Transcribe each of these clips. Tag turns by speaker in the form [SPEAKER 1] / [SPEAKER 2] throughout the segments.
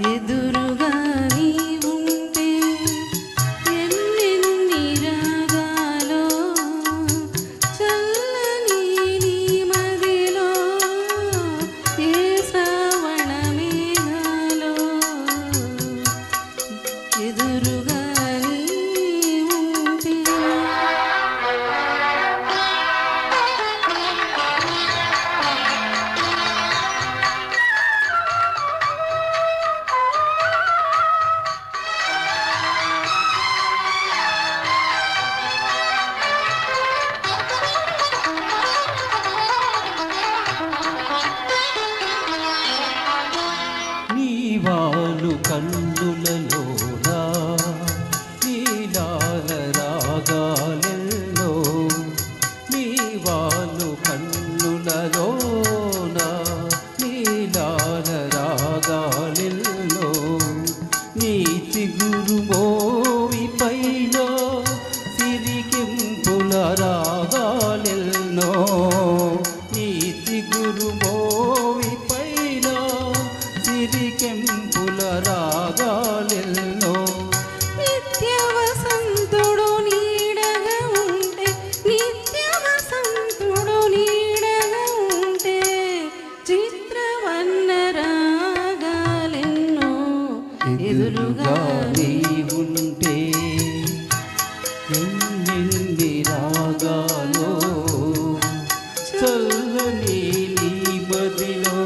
[SPEAKER 1] ఎదురుగా నీ ఉంటే ఎన్నెన్ని రాగాలో చల్లని నీ మదిలో ఏ శ్రావణ మేఘాలో ఎదురుగా నీ ఉంటే
[SPEAKER 2] నీవాలు కన్నులలోనా నీలాల రాగాలెల్లో నీవాలు కన్నులలోనా నీలాల రాగాలెల్లో నీ చిగురు మోవి పైన సిరికింపుల రాగాలెల్లో నీ చిగురు మోవి పైన సిరికెంపుల రాగాలెల్లో
[SPEAKER 1] నిత్య వసంతుడు నీడగా ఉంటే నిత్య వసంతుడు నీడగా ఉంటే చిత్రవర్ణ రాగాలెన్నో ఎదురుగా
[SPEAKER 2] నీ ఉంటే ఎన్నెన్ని రాగాలో చల్లని నీ మదిలో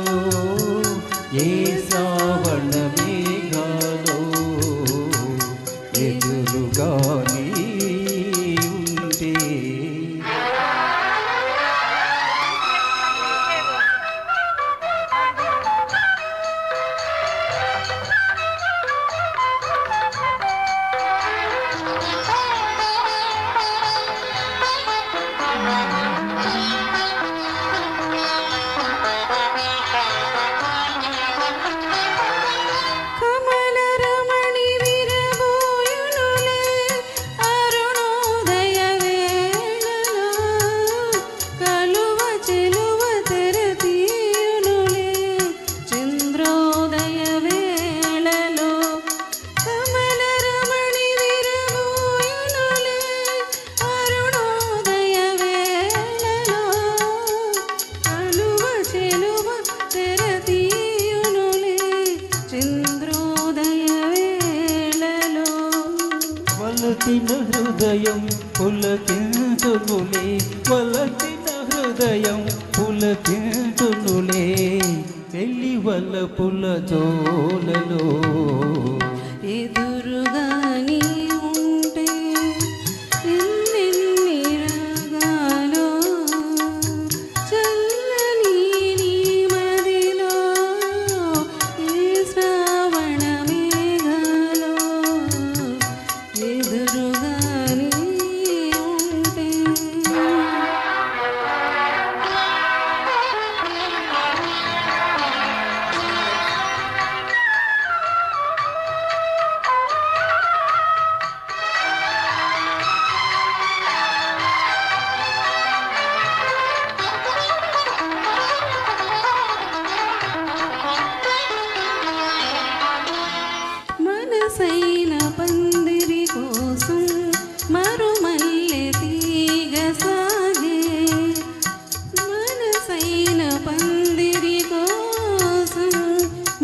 [SPEAKER 2] ఏ శ్రావణ మేఘాలో ఎదురుగా నీ ఉంటే
[SPEAKER 1] కమలరమణి విరబోయునులే అరుణోదయ వేళలో కలువ చెలువ తెరతీయునులే చంద్రోదయ వేళలో కమలరమణి విరబోయునులే అరుణోదయ వేళలో కలువ చెలువ తెరతీయునులే చంద్రోదయ వేళలో
[SPEAKER 2] వలచిన హృదయం పులకింతునులే వలచిన హృదయం పులకింతునులే పెళ్లి వలపుల జోలలో
[SPEAKER 1] ఎదురుగా నీ ఉంటే ఎన్నెన్ని రాగాలో చల్లని నీ మదిలో ఏ శ్రావణ మేఘాలో ఎదురుగా నీ ఉంటే మనసైన పందిరి కోసం మరుమల్లె తీగ సాగే మనసైన పందిరి కోసం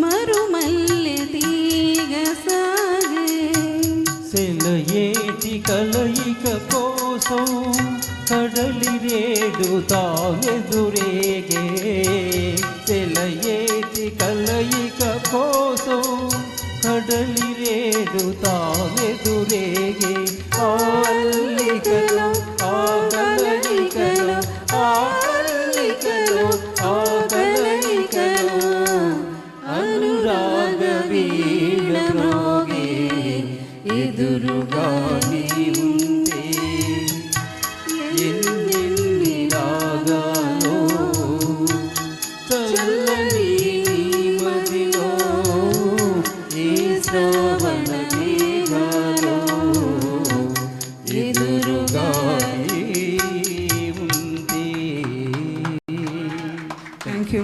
[SPEAKER 1] మరుమల్లె తీగ సాగే
[SPEAKER 2] సెలయేటి కలయిక కోసం కడలి రేడు తాగెదురేగే సెలయేటి కలయిక కోసం కడలి రేడు తాగెదురేగే ఆ అల్లికలో ఆ కలయికలో ఆ అల్లికలో ఆ కలయికలో అనురాగ వీణ మ్రోగే ఎదురుగా నీ ఉంటే ఎన్నెన్ని రాగాలో చల్లని నీ మదిలో ఏ శ్రావణ మేఘాలో ఎదురుగా నీ ఉంటే.
[SPEAKER 1] Thank you.